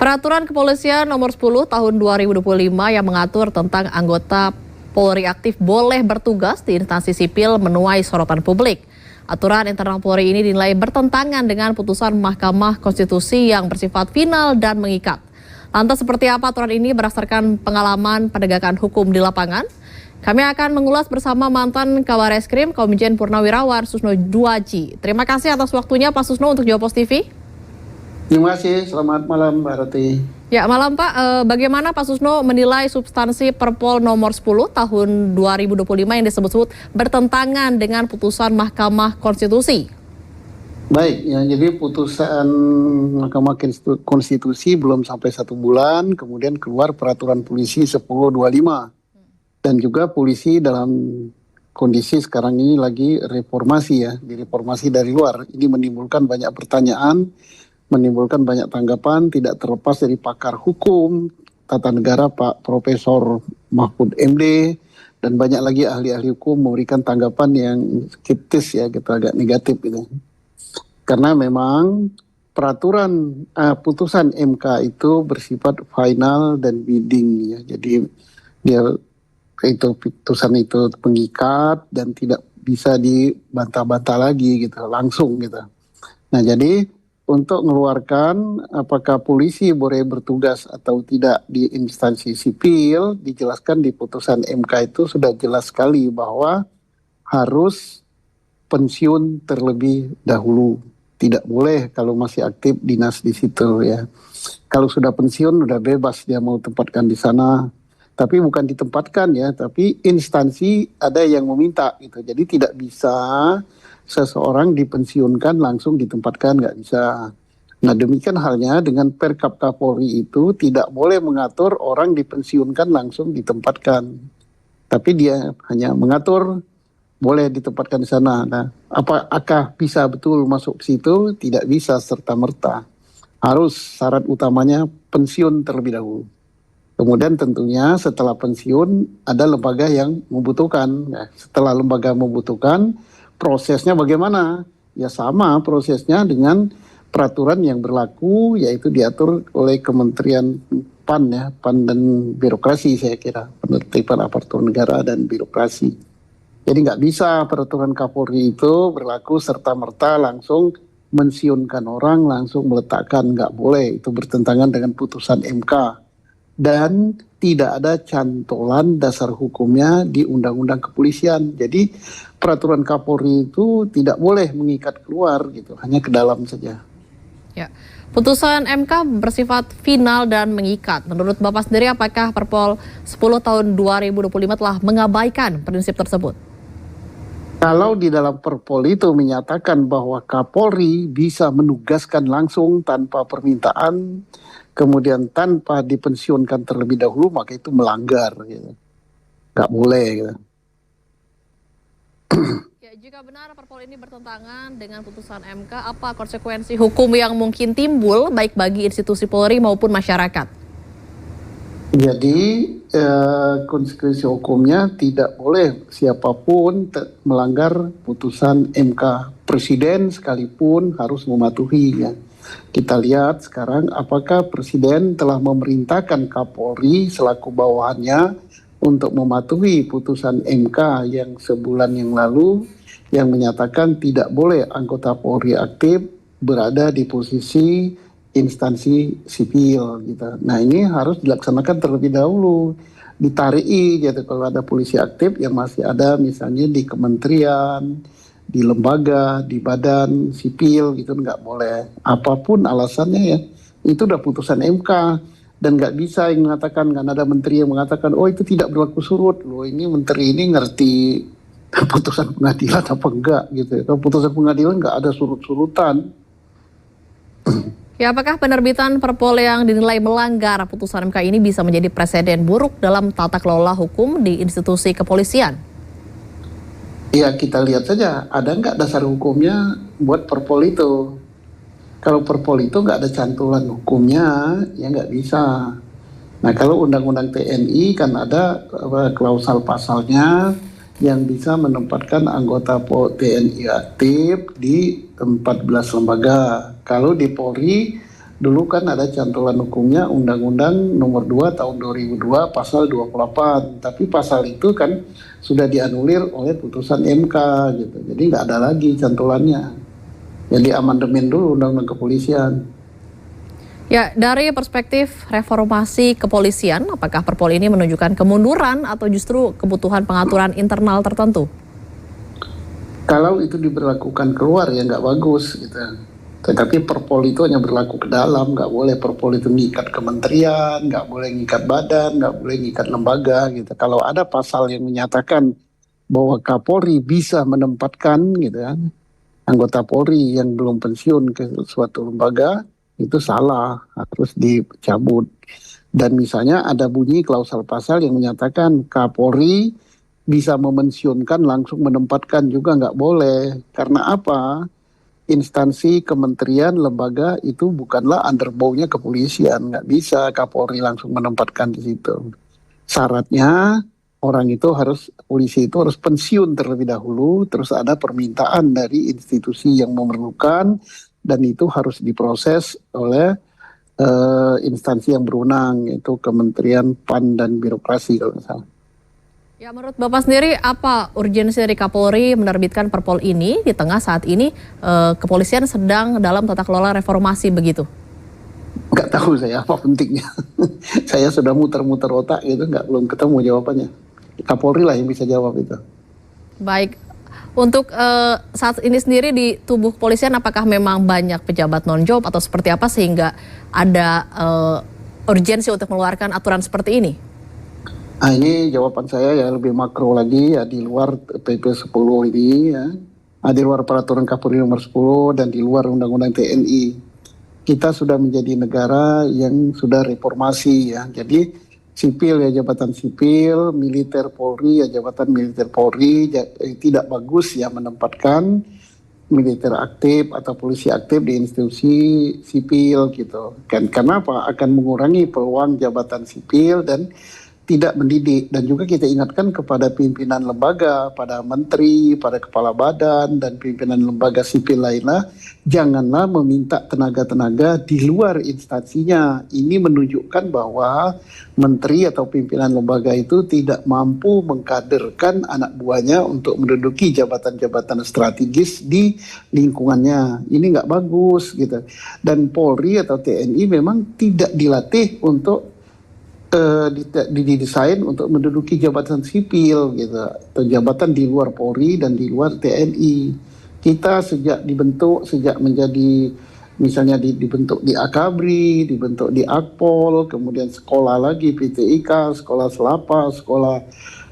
Peraturan Kepolisian Nomor 10 Tahun 2025 yang mengatur tentang anggota Polri aktif boleh bertugas di instansi sipil menuai sorotan publik. Aturan internal Polri ini dinilai bertentangan dengan putusan Mahkamah Konstitusi yang bersifat final dan mengikat. Lantas seperti apa aturan ini berdasarkan pengalaman penegakan hukum di lapangan? Kami akan mengulas bersama mantan Kabareskrim Komjen Purnawirawan Susno Duaji. Terima kasih atas waktunya Pak Susno untuk Jawa Post TV. Terima kasih, selamat malam Mbak Rati. Ya, malam Pak. Bagaimana Pak Susno menilai substansi Perpol nomor 10 tahun 2025 yang disebut-sebut bertentangan dengan putusan Mahkamah Konstitusi? Baik, ya, jadi putusan Mahkamah Konstitusi belum sampai 1 bulan, kemudian keluar peraturan polisi 1025. Dan juga polisi dalam kondisi sekarang ini lagi reformasi ya, direformasi dari luar. Ini menimbulkan banyak pertanyaan, menimbulkan banyak tanggapan, tidak terlepas dari pakar hukum tata negara Pak Profesor Mahfud MD dan banyak lagi ahli-ahli hukum memberikan tanggapan yang skeptis ya, gitu, agak negatif gitu. Karena memang peraturan putusan MK itu bersifat final dan binding ya. Jadi dia itu putusan itu mengikat dan tidak bisa dibantah-bantah lagi gitu, langsung gitu. Nah, jadi untuk mengeluarkan apakah polisi boleh bertugas atau tidak di instansi sipil, dijelaskan di putusan MK itu sudah jelas sekali bahwa harus pensiun terlebih dahulu. Tidak boleh kalau masih aktif dinas di situ ya. Kalau sudah pensiun udah bebas dia mau tempatkan di sana. Tapi bukan ditempatkan ya, tapi instansi ada yang meminta gitu. Jadi tidak bisa seseorang dipensiunkan langsung ditempatkan, nggak bisa. Nah, demikian halnya dengan Perkap Kapolri itu tidak boleh mengatur orang dipensiunkan langsung ditempatkan. Tapi dia hanya mengatur boleh ditempatkan di sana. Nah, apakah bisa betul masuk ke situ? Tidak bisa serta-merta. Harus syarat utamanya pensiun terlebih dahulu. Kemudian tentunya setelah pensiun ada lembaga yang membutuhkan. Ya, setelah lembaga membutuhkan, prosesnya bagaimana? Ya sama prosesnya dengan peraturan yang berlaku, yaitu diatur oleh Kementerian PAN ya, PAN dan Birokrasi saya kira, Penertiban Aparatur Negara dan Birokrasi. Jadi nggak bisa peraturan Kapolri itu berlaku serta-merta langsung mensiunkan orang, langsung meletakkan, nggak boleh. Itu bertentangan dengan putusan MK. Dan tidak ada cantolan dasar hukumnya di Undang-Undang Kepolisian. Jadi peraturan Kapolri itu tidak boleh mengikat keluar gitu, hanya ke dalam saja. Ya, putusan MK bersifat final dan mengikat. Menurut Bapak sendiri, apakah Perpol 10 tahun 2025 telah mengabaikan prinsip tersebut? Kalau di dalam Perpol itu menyatakan bahwa Kapolri bisa menugaskan langsung tanpa permintaan, kemudian tanpa dipensiunkan terlebih dahulu, maka itu melanggar gitu. Nggak boleh gitu. Ya, jika benar Perpol ini bertentangan dengan putusan MK, apa konsekuensi hukum yang mungkin timbul baik bagi institusi Polri maupun masyarakat? Jadi konsekuensi hukumnya tidak boleh siapapun melanggar putusan MK. Presiden sekalipun harus mematuhinya. Kita lihat sekarang apakah Presiden telah memerintahkan Kapolri selaku bawahannya untuk mematuhi putusan MK yang sebulan yang lalu yang menyatakan tidak boleh anggota Polri aktif berada di posisi instansi sipil gitu. Nah, ini harus dilaksanakan terlebih dahulu, ditarii gitu kalau ada polisi aktif yang masih ada misalnya di kementerian, di lembaga, di badan sipil gitu, nggak boleh. Apapun alasannya ya, itu udah putusan MK. Dan nggak bisa yang mengatakan, kan ada menteri yang mengatakan, oh itu tidak berlaku surut. Loh, ini menteri ini ngerti putusan pengadilan apa enggak gitu. Kalau putusan pengadilan nggak ada surut-surutan. Ya, apakah penerbitan Perpol yang dinilai melanggar putusan MK ini bisa menjadi presiden buruk dalam tata kelola hukum di institusi kepolisian? Ya, kita lihat saja, ada nggak dasar hukumnya buat Perpol itu. Kalau Perpol itu nggak ada cantulan hukumnya, ya nggak bisa. Nah, kalau Undang-Undang TNI kan ada klausal pasalnya yang bisa menempatkan anggota TNI aktif di 14 lembaga. Kalau di Polri Dulu kan ada cantolan hukumnya Undang-Undang Nomor 2 Tahun 2002 Pasal 28, tapi pasal itu kan sudah dianulir oleh putusan MK gitu. Jadi nggak ada lagi cantolannya. Jadi amandemen dulu Undang-Undang Kepolisian. Ya, dari perspektif reformasi kepolisian, apakah Perpol ini menunjukkan kemunduran atau justru kebutuhan pengaturan internal tertentu? Kalau itu diberlakukan keluar ya nggak bagus gitu. Tetapi Perpol itu hanya berlaku ke dalam, nggak boleh Perpol itu ngikat kementerian, nggak boleh ngikat badan, nggak boleh ngikat lembaga gitu. Kalau ada pasal yang menyatakan bahwa Kapolri bisa menempatkan gitu kan, anggota Polri yang belum pensiun ke suatu lembaga, itu salah, harus dicabut. Dan misalnya ada bunyi klausal pasal yang menyatakan Kapolri bisa memensiunkan langsung menempatkan juga nggak boleh. Karena apa? Instansi kementerian lembaga itu bukanlah underbow-nya kepolisian, nggak bisa Kapolri langsung menempatkan di situ. Syaratnya orang itu harus, polisi itu harus pensiun terlebih dahulu, terus ada permintaan dari institusi yang memerlukan, dan itu harus diproses oleh instansi yang berwenang, yaitu Kementerian PAN dan Birokrasi kalau nggak salah. Ya, menurut Bapak sendiri apa urgensi dari Kapolri menerbitkan Perpol ini di tengah saat ini kepolisian sedang dalam tata kelola reformasi begitu? Nggak tahu saya apa pentingnya. Saya sudah muter-muter otak gitu, belum ketemu jawabannya. Kapolri lah yang bisa jawab itu. Baik, untuk saat ini sendiri di tubuh kepolisian apakah memang banyak pejabat non-job atau seperti apa sehingga ada urgensi untuk mengeluarkan aturan seperti ini? Nah, ini jawaban saya ya lebih makro lagi ya, di luar PP 10 ini ya. Di luar peraturan Kapolri nomor 10 dan di luar Undang-Undang TNI. Kita sudah menjadi negara yang sudah reformasi ya. Jadi sipil ya jabatan sipil, militer Polri ya jabatan militer Polri, tidak bagus ya menempatkan militer aktif atau polisi aktif di institusi sipil gitu. Kan karena apa? Akan mengurangi peluang jabatan sipil dan tidak mendidik. Dan juga kita ingatkan kepada pimpinan lembaga, pada menteri, pada kepala badan, dan pimpinan lembaga sipil lainnya, janganlah meminta tenaga-tenaga di luar instansinya. Ini menunjukkan bahwa menteri atau pimpinan lembaga itu tidak mampu mengkaderkan anak buahnya untuk menduduki jabatan-jabatan strategis di lingkungannya. Ini nggak bagus gitu. Dan Polri atau TNI memang tidak dilatih untuk didesain untuk menduduki jabatan sipil gitu, atau jabatan di luar Polri dan di luar TNI. Kita sejak menjadi misalnya dibentuk di Akabri, dibentuk di Akpol, kemudian sekolah lagi PTIK, sekolah Selapa, sekolah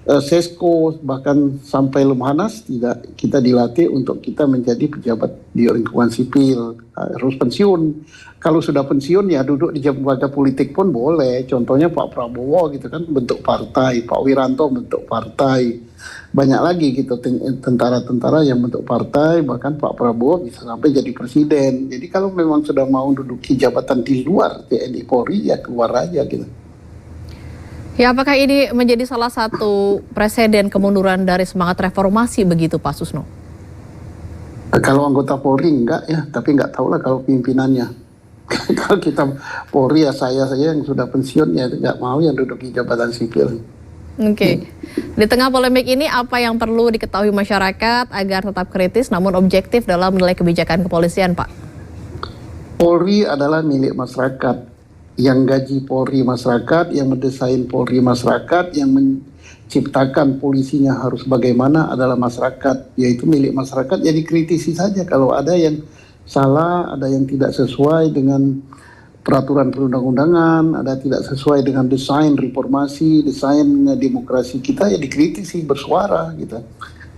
Sesko, bahkan sampai Lemhanas tidak kita dilatih untuk kita menjadi pejabat di lingkungan sipil, harus pensiun. Kalau sudah pensiun ya duduk di lembaga politik pun boleh. Contohnya Pak Prabowo gitu kan bentuk partai, Pak Wiranto bentuk partai, banyak lagi gitu tentara-tentara yang bentuk partai, bahkan Pak Prabowo bisa sampai jadi presiden. Jadi kalau memang sudah mau duduki jabatan di luar TNI Polri ya keluar aja gitu. Ya, apakah ini menjadi salah satu presiden kemunduran dari semangat reformasi begitu Pak Susno? Kalau anggota Polri enggak ya, tapi nggak tahu lah kalau pimpinannya. Kalau kita Polri ya saya yang sudah pensiun ya nggak mau yang duduki jabatan sipil. Oke. Di tengah polemik ini apa yang perlu diketahui masyarakat agar tetap kritis namun objektif dalam menilai kebijakan kepolisian, Pak? Polri adalah milik masyarakat. Yang gaji Polri masyarakat, yang mendesain Polri masyarakat, yang menciptakan polisinya harus bagaimana adalah masyarakat, yaitu milik masyarakat. Jadi kritisi saja kalau ada yang salah, ada yang tidak sesuai dengan peraturan perundang-undangan, ada tidak sesuai dengan desain reformasi, desain demokrasi kita, ya dikritisi, bersuara gitu.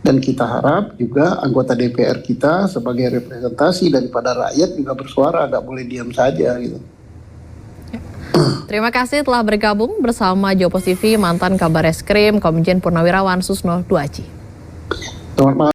Dan kita harap juga anggota DPR kita sebagai representasi daripada rakyat juga bersuara, nggak boleh diam saja gitu. Terima kasih telah bergabung bersama Jopos TV mantan Kabar Eskrim Komjen Purnawirawan Susno Duaji. Selamat malam.